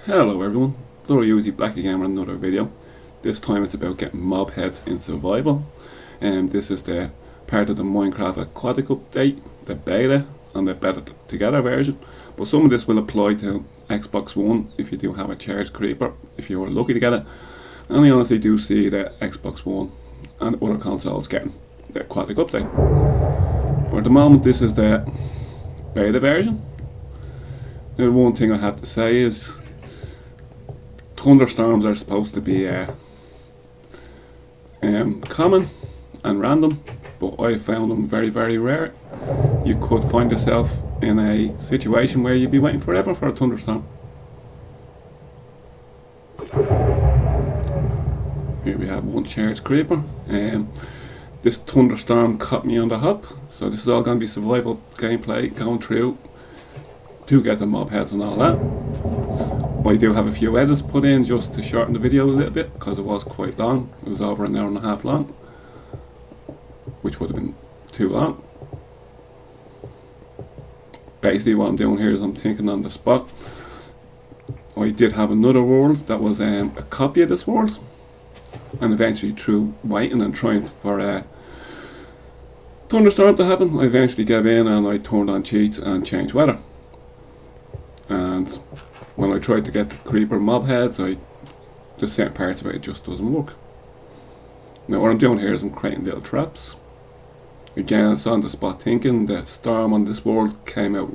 Hello everyone, Little Uzi back again with another video. This time it's about getting mob heads in survival. And this is the part of the Minecraft Aquatic update, the beta and the better together version. But some of this will apply to Xbox One if you do have a charged creeper, if you were lucky to get it. And I honestly do see the Xbox One and other consoles getting the Aquatic update. But at the moment this is the beta version. The one thing I have to say is thunderstorms are supposed to be common and random, but I found them very, very rare. You could find yourself in a situation where you'd be waiting forever for a thunderstorm. Here we have one charged creeper. This thunderstorm caught me on the hop, so this is all going to be survival gameplay, going through to get the mob heads and all that. I do have a few edits put in just to shorten the video a little bit because it was quite long. It was over an hour and a half long, which would have been too long. Basically what I'm doing here is I'm thinking on the spot. I did have another world that was a copy of this world, and eventually through waiting and trying for a thunderstorm to happen, I eventually gave in and I turned on cheats and changed weather. And when I tried to get the creeper mob heads, the certain parts of it just doesn't work. Now what I'm doing here is I'm creating little traps. Again, it's on the spot thinking. The storm on this world came out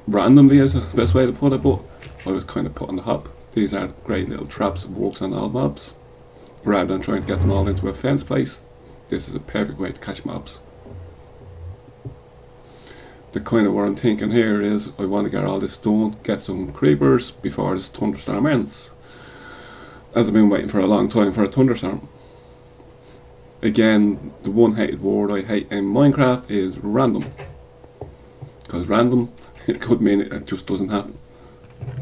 randomly, is the best way to put it, but I was kind of put on the hop. These are great little traps that works on all mobs. Rather than trying to get them all into a fence place, this is a perfect way to catch mobs. The kind of what I'm thinking here is I want to get all this done, get some creepers before this thunderstorm ends, as I've been waiting for a long time for a thunderstorm. Again, the one hated word I hate in Minecraft is random, because random, it could mean it just doesn't happen.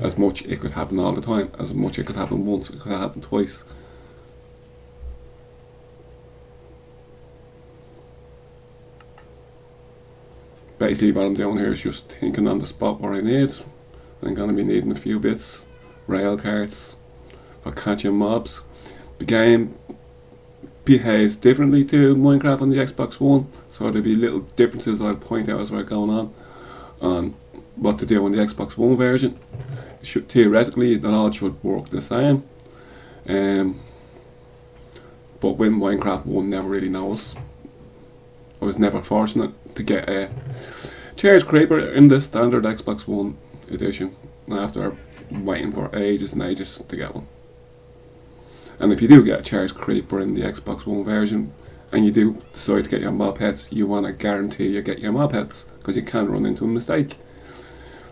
As much it could happen all the time, as much it could happen once, it could happen twice. Basically what I'm doing here is just thinking on the spot what I need. I'm going to be needing a few bits, rail carts for catching mobs. The game behaves differently to Minecraft on the Xbox One, so there'll be little differences I'll point out as we're going on what to do on the Xbox One version. Theoretically, that all should work the same, but with Minecraft One never really knows. I was never fortunate to get a charged creeper in the standard Xbox One edition after waiting for ages and ages to get one. And if you do get a charged creeper in the Xbox One version and you do decide to get your mob heads, you want to guarantee you get your mob heads, because you can run into a mistake.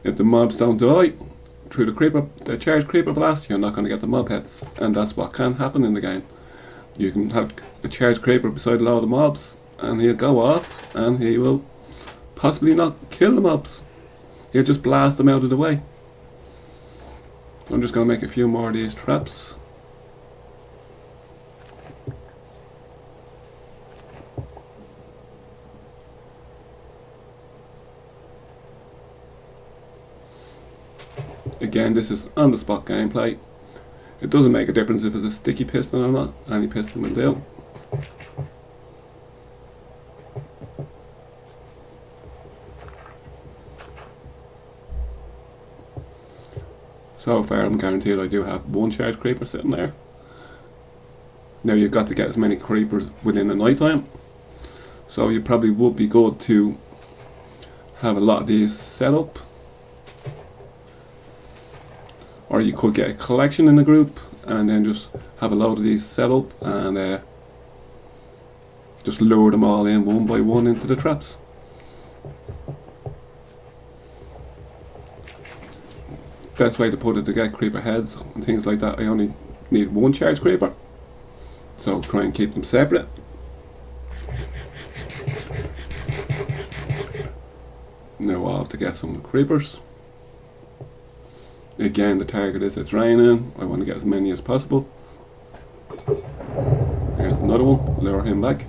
If the mobs don't die through the charged creeper blast, you're not going to get the mob heads, and that's what can happen in the game. You can have a charged creeper beside a load of mobs and he'll go off and he will possibly not kill the mobs. He'll just blast them out of the way. I'm just going to make a few more of these traps. Again, this is on the spot gameplay. It doesn't make a difference if it's a sticky piston or not, any piston will do. So far I'm guaranteed I do have one charged creeper sitting there. Now you've got to get as many creepers within the night time, so you probably would be good to have a lot of these set up, or you could get a collection in a group and then just have a load of these set up and just lure them all in one by one into the traps. Best way to put it, to get creeper heads and things like that, I only need one charged creeper, so try and keep them separate. Now I'll have to get some creepers. Again, the target is it's raining, I want to get as many as possible. Here's another one, lure him back.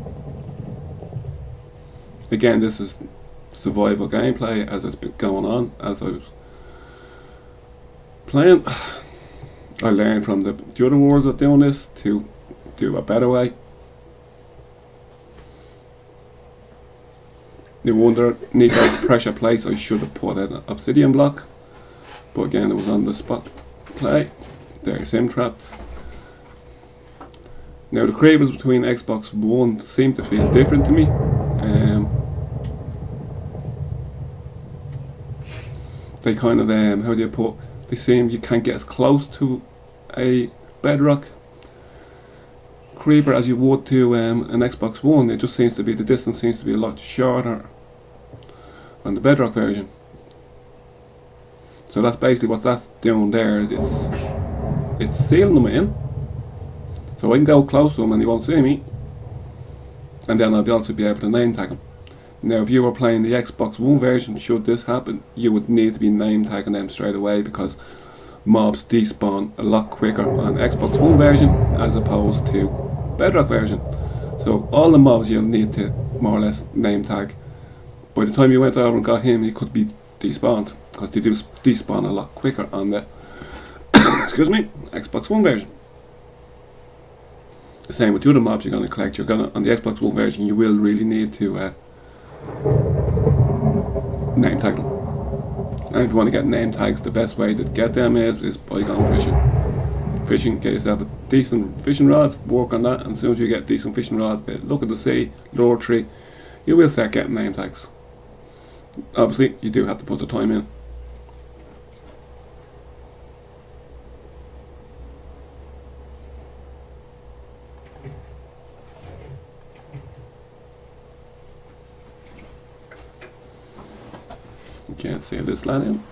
Again, this is survival gameplay as it's been going on, as I was Playing, I learned from the other wars of doing this to do a better way. No underneath those pressure plates I should have put an obsidian block, but again it was on the spot play. There's him trapped. Now the creepers between Xbox One seem to feel different to me. They kind of how do you put? They seem you can't get as close to a bedrock creeper as you would to an Xbox One. It just seems to be the distance seems to be a lot shorter on the bedrock version. So that's basically what that's doing there. It's sealing them in, so I can go close to him and he won't see me, and then I'll also be able to name tag him. Now if you were playing the Xbox One version, should this happen, you would need to be name tagging them straight away, because mobs despawn a lot quicker on Xbox One version as opposed to bedrock version. So all the mobs you'll need to more or less name tag. By the time you went over and got him, he could be despawned, because they do despawn a lot quicker on the excuse me, Xbox One version. The same with the other mobs you're going to collect. On the Xbox One version, you will really need to name tag them. And if you want to get name tags, the best way to get them is by going fishing. Get yourself a decent fishing rod, work on that, and as soon as you get a decent fishing rod, look at the sea, lure tree, you will start getting name tags. Obviously you do have to put the time in. You can't see this lad in.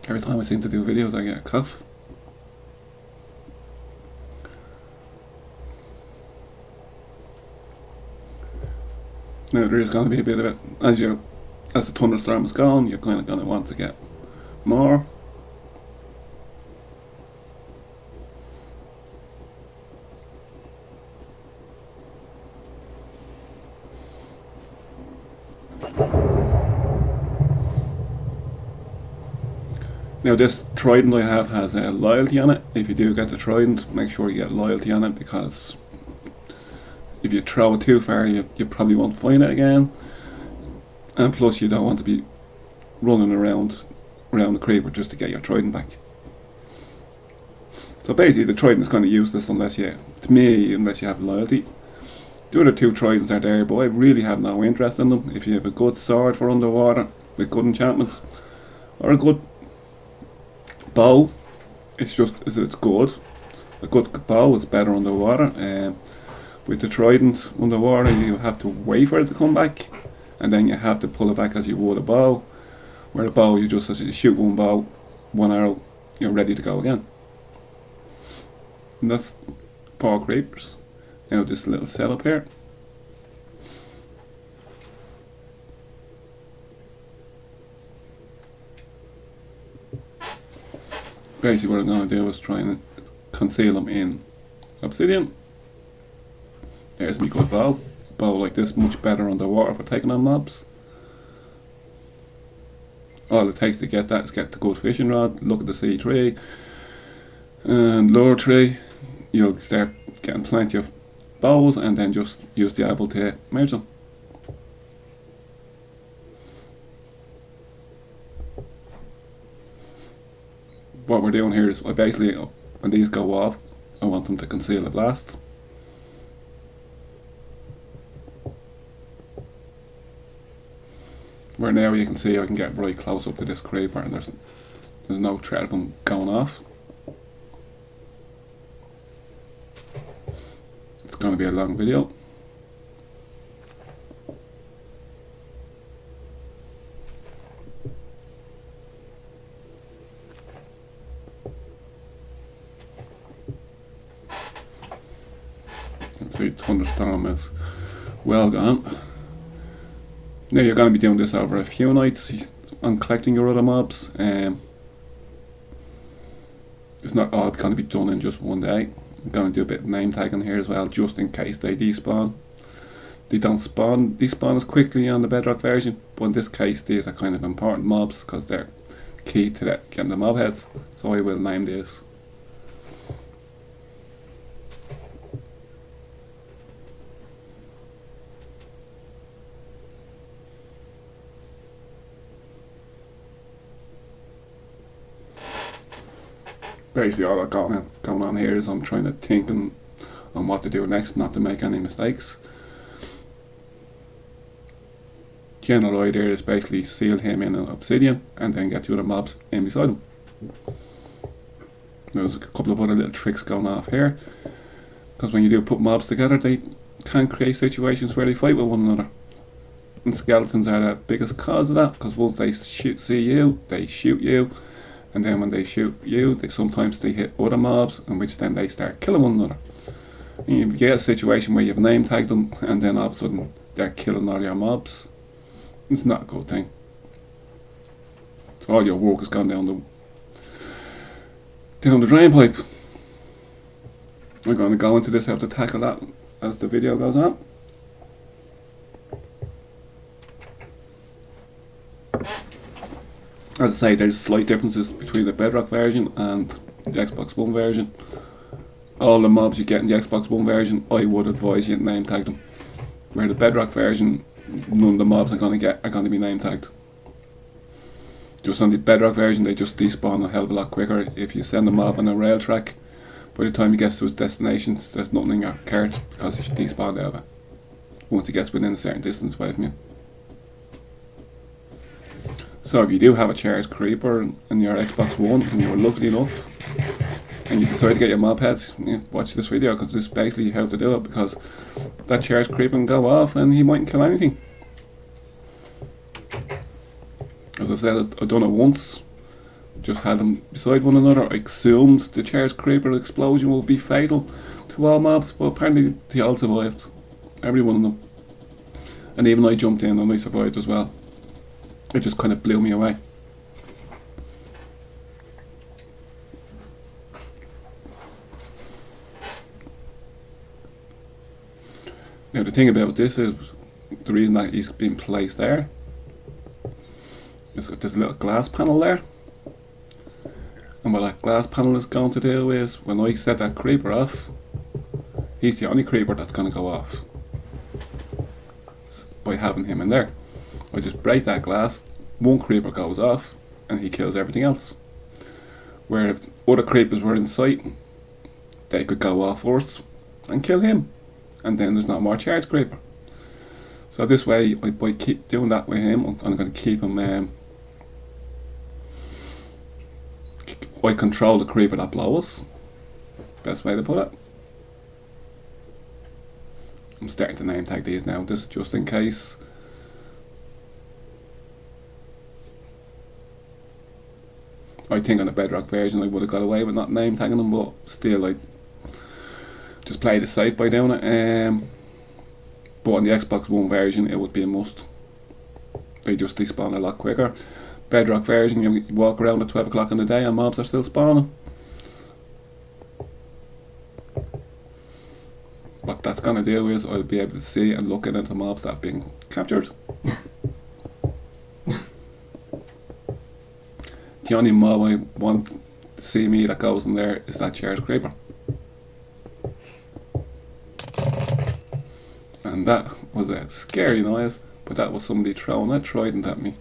Every time I seem to do videos I get a cough. Now there is going to be a bit of it, as the thunderstorm is gone, you're kind of going to want to get more. Now this trident I have has a loyalty on it. If you do get the trident, make sure you get loyalty on it, because if you throw it too far you probably won't find it again, and plus you don't want to be running around the creeper just to get your trident back. So basically the trident is kind of useless unless you have loyalty. The other two tridents are there, but I really have no interest in them. If you have a good sword for underwater with good enchantments, or a good bow, it's good. A good bow is better underwater. With the trident underwater you have to wait for it to come back, and then you have to pull it back as you would a bow. Where a bow, you just shoot one bow, one arrow, you're ready to go again. And that's 4 creepers. Now this little setup here. Basically what I'm going to do is try and conceal them in obsidian. There's my good bow. A bow like this much better underwater for taking on mobs. All it takes to get that is get the good fishing rod, look at the sea tree and lure tree. You'll start getting plenty of bows, and then just use the apple to merge them. What we're doing here is basically, when these go off, I want them to conceal the blast. Where now you can see I can get right close up to this creeper and there's no threat of them going off. It's going to be a long video. The thunderstorm is well gone. Now you're going to be doing this over a few nights on collecting your other mobs. It's not all going to be done in just one day. I'm going to do a bit of name tagging here as well, just in case they despawn. They don't despawn as quickly on the Bedrock version, but in this case these are kind of important mobs because they're key to getting the mob heads, so I will name these. Basically all that's going on here is I'm trying to think on what to do next, not to make any mistakes. General idea is basically seal him in an obsidian and then get the other mobs in beside him. There's a couple of other little tricks going off here, because when you do put mobs together they can create situations where they fight with one another, and skeletons are the biggest cause of that, because once they see you, they shoot you, and then when they shoot you, sometimes they hit other mobs, in which then they start killing one another. And you get a situation where you've name tagged them and then all of a sudden they're killing all your mobs. It's not a good thing. So all your work has gone down the drain pipe. I'm going to go into this, how to tackle that as the video goes on. As I say, there's slight differences between the Bedrock version and the Xbox One version. All the mobs you get in the Xbox One version, I would advise you to name tag them. Where the Bedrock version, none of the mobs are going to be name tagged. Just on the Bedrock version, they just despawn a hell of a lot quicker. If you send a mob on a rail track, by the time he gets to his destination, there's nothing in your cart because he should despawn out of it once he gets within a certain distance away from you. So if you do have a charged creeper in your Xbox One and you're lucky enough and you decide to get your mob heads, watch this video, because this is basically how to do it, because that charged creeper can go off and he mightn't kill anything. As I said, I've done it once, just had them beside one another. I assumed the charged creeper explosion will be fatal to all mobs, but apparently they all survived, every one of them, and even I jumped in and I survived as well. It just kind of blew me away. Now the thing about this is, the reason that he's been placed there is that there's a little glass panel there, and what that glass panel is going to do is, when I set that creeper off, he's the only creeper that's going to go off by having him in there. I just break that glass, one creeper goes off and he kills everything else. Where if other creepers were in sight, they could go off first and kill him, and then there's not more charged creeper. So this way, by keep doing that with him, I'm going to keep him, I control the creeper that blows, best way to put it. I'm starting to name tag these now, this is just in case. I think on the Bedrock version I would have got away with not name tagging them, but still I just played it safe by doing it. But on the Xbox One version it would be a must. They just despawn a lot quicker. Bedrock version, you walk around at 12 o'clock in the day and mobs are still spawning. What that's going to do is I'll be able to see and look into mobs that have been captured. The only mob I want to see me that goes in there is that charged creeper. And that was a scary noise, but that was somebody throwing a trident at me.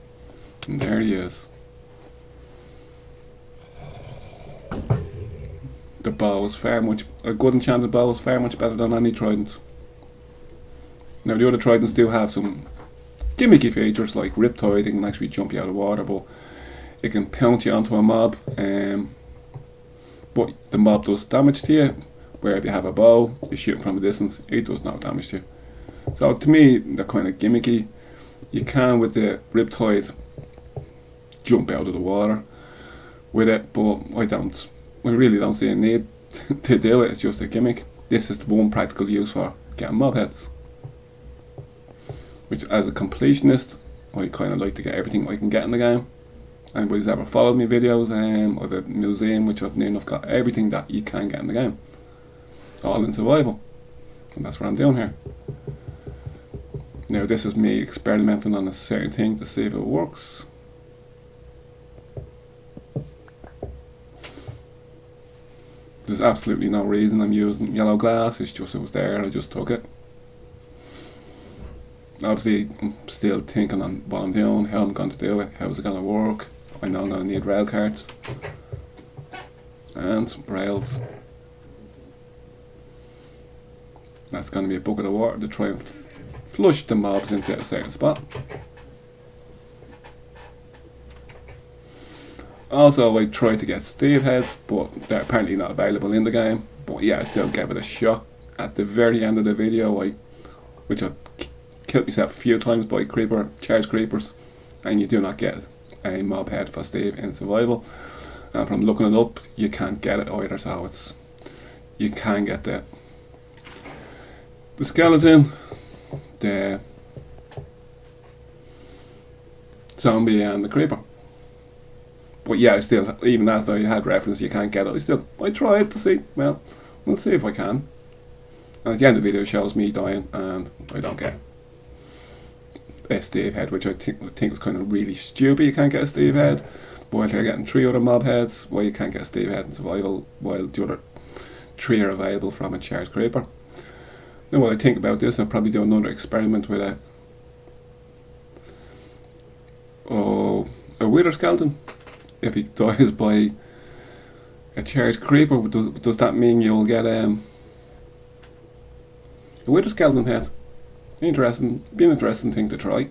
And there he is. The bow was a good enchanted bow was far much better than any trident. Now the other tridents do have some gimmicky features, like Riptide, it can actually jump you out of water, but it can pounce you onto a mob, but the mob does damage to you, where if you have a bow, you shoot him from a distance, it does no damage to you. So to me, they're kind of gimmicky. You can, with the Riptide, jump out of the water with it, but I really don't see a need to do it. It's just a gimmick. This is the one practical use for getting mob heads. Which, as a completionist, I kind of like to get everything I can get in the game. Anybody's ever followed me videos, I have a museum which I've near enough got everything that you can get in the game. All in survival. And that's what I'm doing here. Now this is me experimenting on a certain thing to see if it works. There's absolutely no reason I'm using yellow glass, it's just it was there and I just took it. Obviously I'm still thinking on what I'm doing, how I'm going to do it, how is it going to work. I know I'm going to need rail carts and rails. That's going to be a bucket of water to try and flush the mobs into a certain spot. Also, I tried to get Steve heads, but they're apparently not available in the game. But yeah, I still gave it a shot. At the very end of the video, which I've killed myself a few times by charge creepers, and you do not get a mob head for Steve in survival. And from looking it up, you can't get it either. So you can get the skeleton, the zombie, and the creeper. But yeah, still, even as I had reference, you can't get it. I tried to see. Well, we'll see if I can. And at the end of the video, it shows me dying, and I don't get a Steve head, which I think is kind of really stupid. You can't get a Steve head while you're getting 3 other mob heads. Why you can't get a Steve head in survival while the other 3 are available from a charged creeper. Now, what I think about this, I'll probably do another experiment with a wither skeleton. If he dies by a charged creeper, does that mean you'll get a wither skeleton head? Be an interesting thing to try.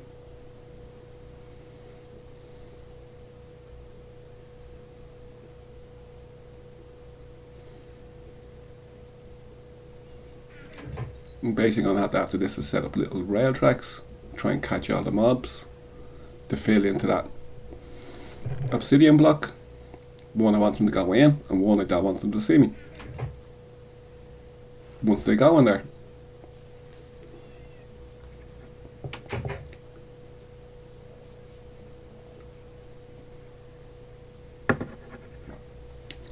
I'm basically going to have to, after this, is set up little rail tracks, try and catch all the mobs to fill into that obsidian block. One I want them to go in, and one I don't want them to see me once they go in there.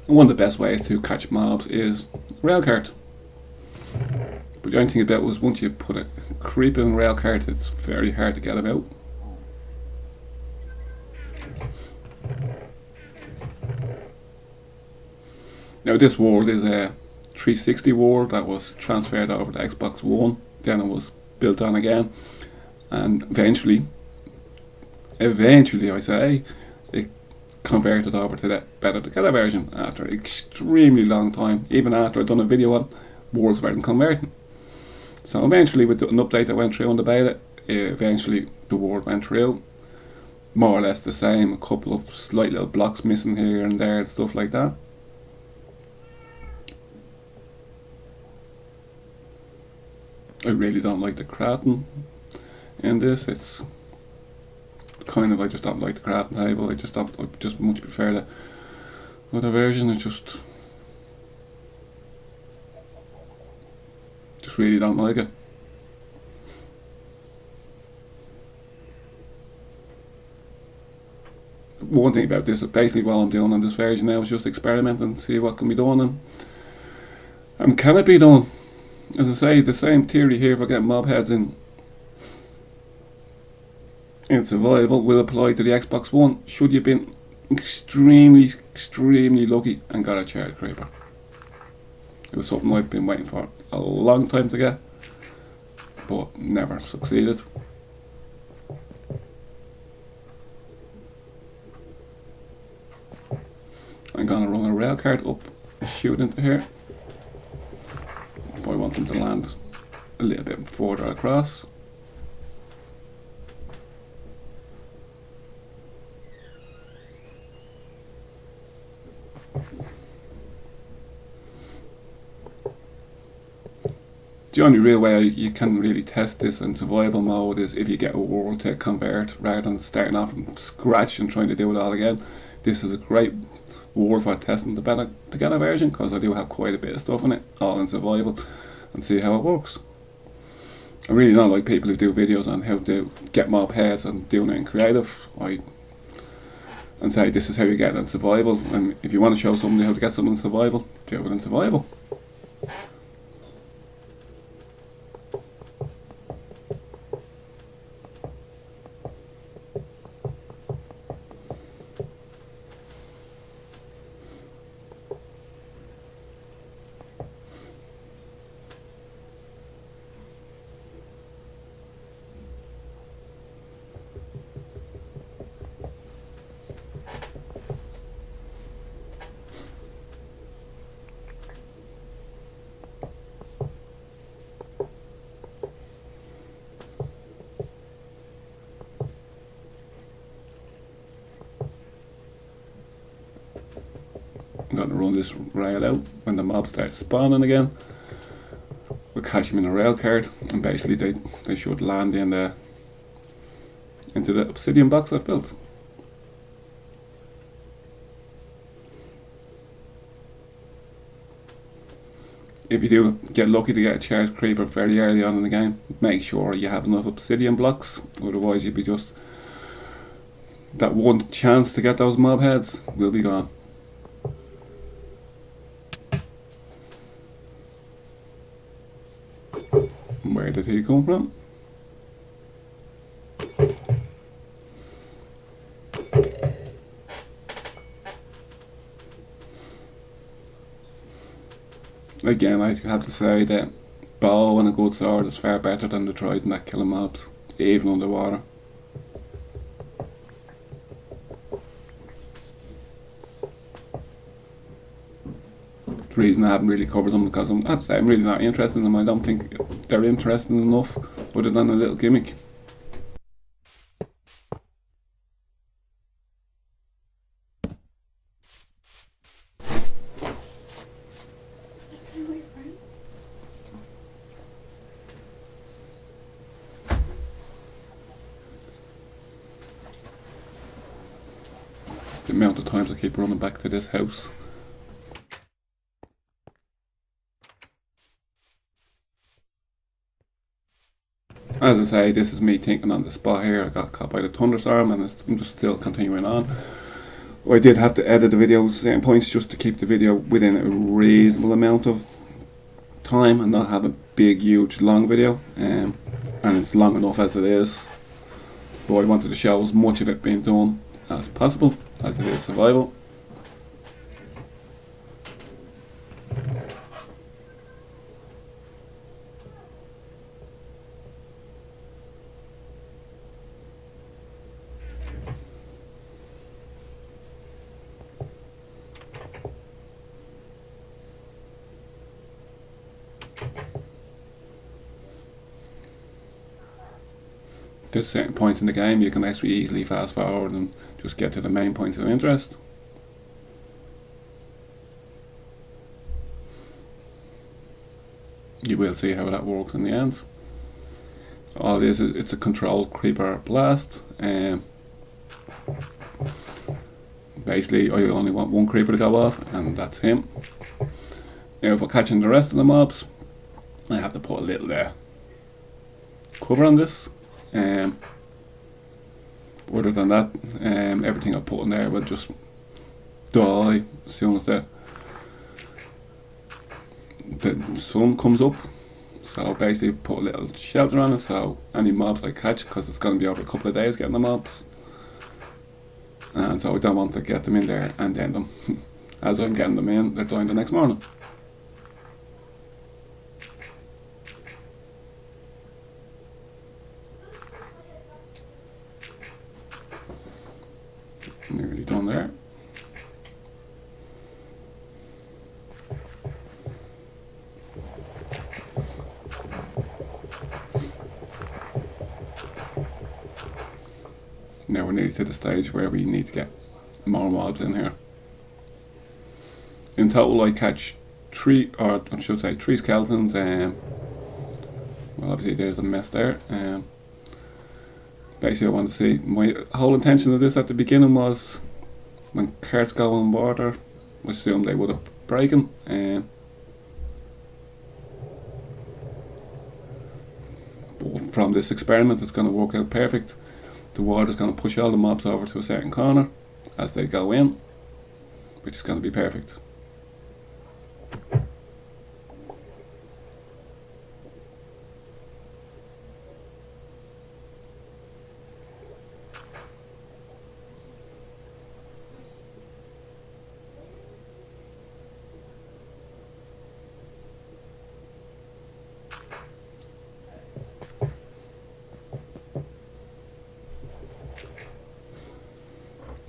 One of the best ways to catch mobs is rail cart. But the only thing about it was once you put a creeping rail cart, it's very hard to get them out. Now this world is a 360 world that was transferred over to Xbox One, then it was built on again, and eventually I say, it converted over to the better together version after an extremely long time. Even after I'd done a video on worlds weren't converting. So eventually, with an update that went through on the beta, eventually the world went through. More or less the same, a couple of slight little blocks missing here and there and stuff like that. I really don't like the crafting in this. It's kind of, I just don't like the crafting table. I just much prefer the other version. I just really don't like it. One thing about this is basically what I'm doing on this version now is just experimenting, see what can be done and can it be done. As I say, the same theory here for getting mob heads in survival will apply to the Xbox One should you have been extremely lucky and got a charged creeper. It was something I've been waiting for a long time to get, but never succeeded. I'm gonna run a rail cart up and shoot into here. I want them to land a little bit further across. The only real way you can really test this in survival mode is if you get a world to convert rather than starting off from scratch and trying to do it all again. This is a great world for testing the better together version because I do have quite a bit of stuff in it, all in survival, and see how it works. I really don't like people who do videos on how to get mob heads and doing it in creative. And say this is how you get it in survival, and if you want to show somebody how to get something in survival, do it in survival. I'm going to run this rail out. When the mob starts spawning again, we'll catch them in a rail card, and basically they should land in into the obsidian box I've built. If you do get lucky to get a charged creeper very early on in the game, make sure you have enough obsidian blocks, otherwise you'd be just, that one chance to get those mob heads will be gone. Where did he come from? Again, I have to say that bow and a good sword is far better than the trident at killing mobs, even underwater. The reason I haven't really covered them because I'm really not interested in them. I don't think they're interesting enough other than a little gimmick. The amount of times I keep running back to this house. As I say, this is me thinking on the spot here. I got caught by the thunderstorm and I'm just still continuing on. I did have to edit the video at certain points just to keep the video within a reasonable amount of time and not have a big, huge, long video. And it's long enough as it is. But I wanted to show as much of it being done as possible, as it is survival. There's certain points in the game you can actually easily fast forward and just get to the main points of interest. You will see how that works in the end. All it is, it's a controlled creeper blast. Basically, I only want one creeper to go off, and that's him. Now, if we're catching the rest of the mobs, I have to put a little cover on this. Other than that, everything I put in there will just die as soon as the sun comes up. So basically put a little shelter on it so any mobs I catch, because it's going to be over a couple of days getting the mobs, and so I don't want to get them in there and then them as I'm getting them in, they're dying the next morning. Nearly done there. Now we're nearly to the stage where we need to get more mobs in here. In total I catch three skeletons. Well, obviously there's a mess there. Basically I want to see, my whole intention of this at the beginning was when carts go in water, I assumed they would have broken, but from this experiment, it's going to work out perfect. The water's going to push all the mobs over to a certain corner as they go in, which is going to be perfect.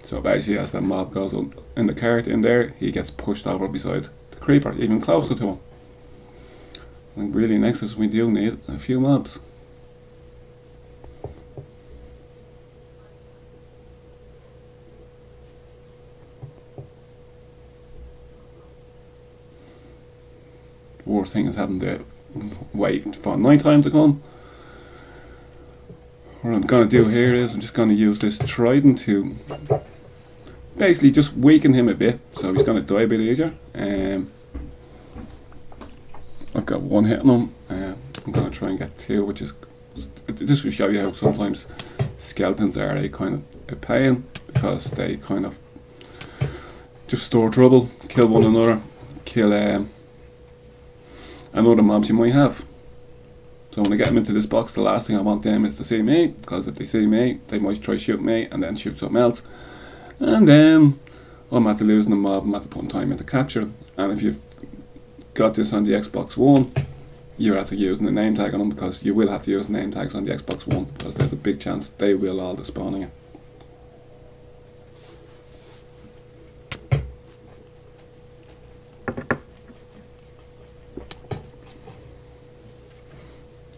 So basically, as the mob goes up in the cart in there, he gets pushed over beside the creeper, even closer to him. And really, next is we do need a few mobs. The worst thing is having to wait for night time to come. What I'm going to do here is I'm just going to use this trident to basically just weaken him a bit, so he's going to die a bit easier. I've got one hit on him. I'm going to try and get two, which is, this will show you how sometimes skeletons are a kind of a pain, because they kind of just store trouble, kill one another, kill other mobs you might have. So when I get them into this box, the last thing I want them is to see me, because if they see me, they might try shoot me and then shoot something else. And then I'm at the losing the mob, I'm at the putting time into capture. And if you've got this on the Xbox One, you're at to using the name tag on them, because you will have to use name tags on the Xbox One, because there's a big chance they will all despawn on you.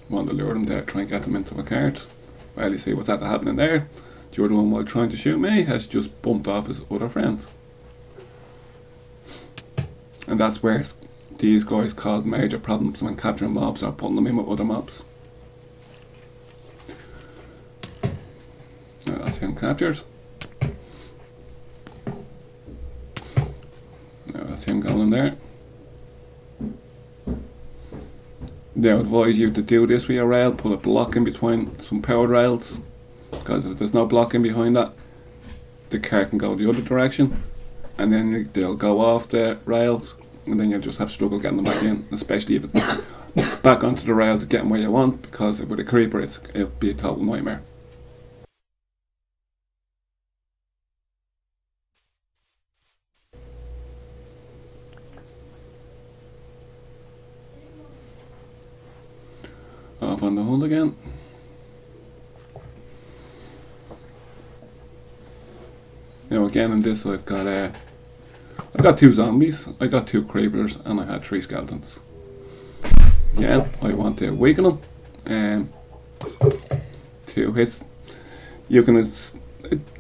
Want to lure them there, try and get them into a cart. Well, you see what's happening there. The other one, while trying to shoot me, has just bumped off his other friends. And that's where these guys cause major problems when capturing mobs or putting them in with other mobs. Now that's him captured. Now that's him going in there. They advise you to do this with your rail, put a block in between some powered rails, because if there's no blocking behind that, the car can go the other direction, and then they'll go off the rails, and then you'll just have struggle getting them back in, especially if it's back onto the rail to get them where you want, because with a creeper it'll be a total nightmare. Off on the hunt again. Now again in this I got two zombies, I got two creepers, and I had three skeletons. Again, I want to weaken them. 2 hits. You can,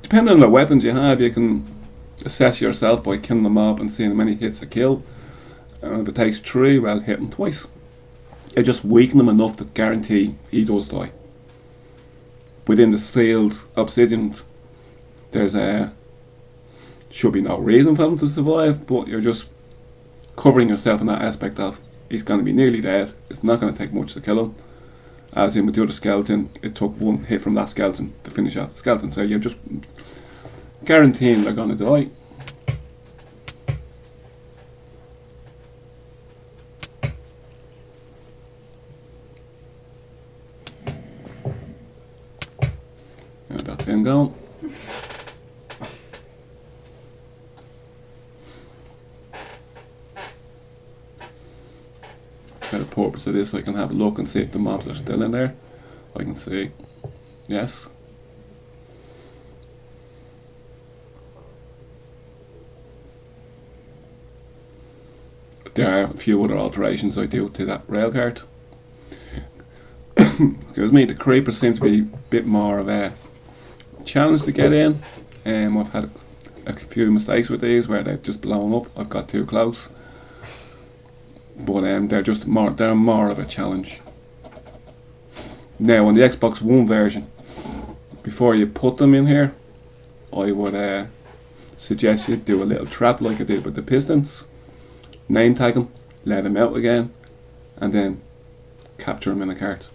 depending on the weapons you have, you can assess yourself by killing the mob and seeing how many hits a kill. And if it takes 3, well, hit him twice. You just weaken him enough to guarantee he does die. Within the sealed obsidian, there's should be no reason for him to survive, but you're just covering yourself in that aspect of he's going to be nearly dead. It's not going to take much to kill him. As in with the other skeleton, it took 1 hit from that skeleton to finish out the skeleton, so you're just guaranteeing they're going to die. And that's him gone. For the purpose of this, I can have a look and see if the mobs are still in there. I can see, yes. There are a few other alterations I do to that rail cart. Excuse me, the creepers seem to be a bit more of a challenge to get in. I've had a few mistakes with these where they've just blown up. I've got too close. But they're more of a challenge. Now on the Xbox One version, before you put them in here, I would suggest you do a little trap like I did with the pistons. Name tag them, let them out again, and then capture them in a cart.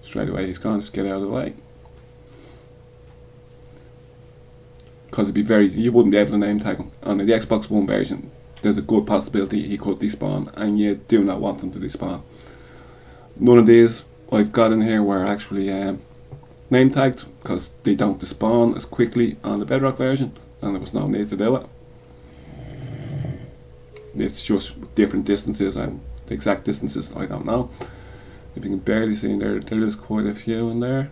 straight away he's gone. Just get out of the way. Because it'd be you wouldn't be able to name tag him. On the Xbox One version, there's a good possibility he could despawn, and you do not want him to despawn. None of these I've got in here were actually name tagged, because they don't despawn as quickly on the Bedrock version, and there was no need to do it. It's just different distances, and the exact distances I don't know. If you can barely see in there, there is quite a few in there.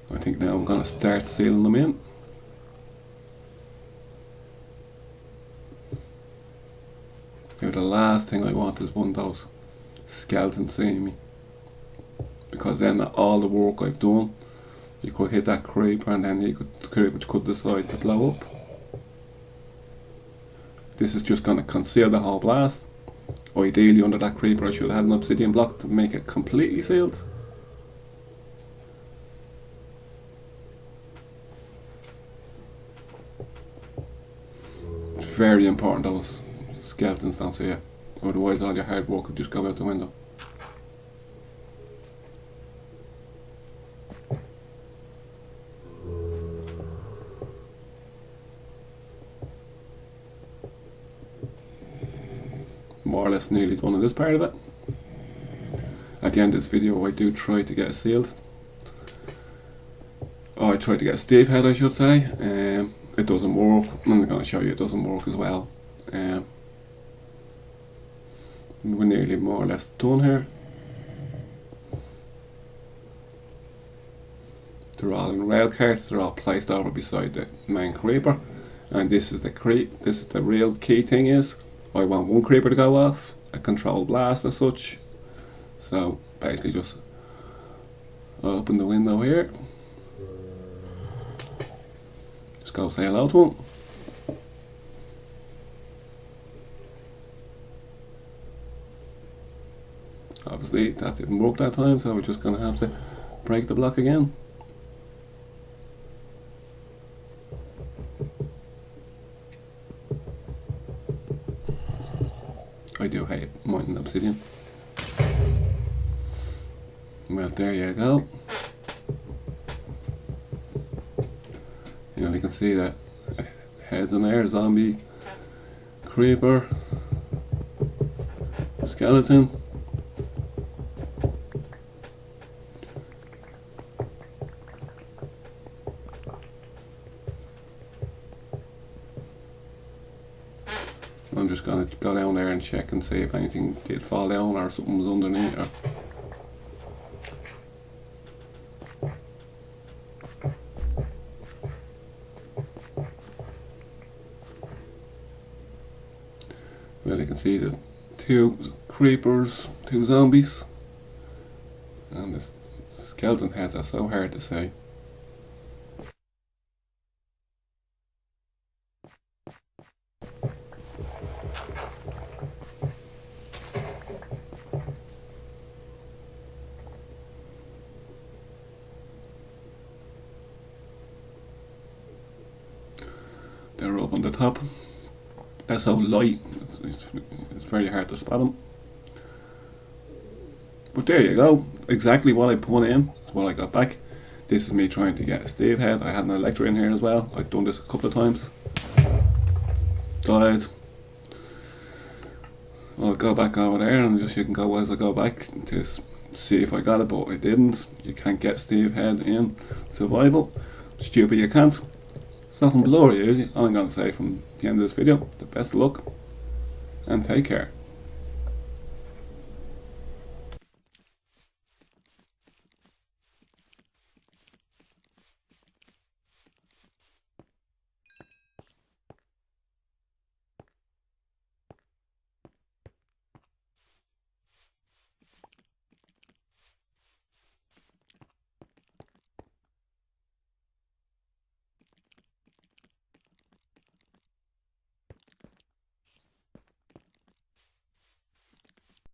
I think now I'm going to start sealing them in. Now the last thing I want is one of those skeletons seeing me, because then all the work I've done, you could hit that creeper and then the creeper could decide to blow up. This is just going to conceal the whole blast. Ideally under that creeper I should have had an obsidian block to make it completely sealed. It's very important those skeletons don't see you, otherwise all your hard work could just go out the window. More or less nearly done in this part of it. At the end of this video I do try to get it sealed. I tried to get a Steve head, I should say. It doesn't work. I'm going to show you it doesn't work as well. We're nearly more or less done here. They're all in rail carts, they're all placed over beside the main creeper. And this is the real key thing is, I want one creeper to go off, a controlled blast as such. So basically just open the window here. Just go say hello to him. Obviously that didn't work that time, so we're just going to have to break the block again. I do hate mining obsidian. Well, there you go. You can see that heads in there, zombie, creeper, skeleton. I'm just going to go down there and check and see if anything did fall down or something was underneath. Well, you can see the two creepers, two zombies, and the skeleton heads are so hard to see. They're up on the top. They're so light, it's very hard to spot them. But there you go, exactly what I put in is what I got back. This is me trying to get a Steve head. I had an Electra in here as well. I've done this a couple of times. Died. I'll go back over there and just you can go as I go back to see if I got it, but I didn't. You can't get Steve head in survival. Stupid you can't. It's nothing blurry, is it? All I'm going to say from the end of this video, the best of luck and take care.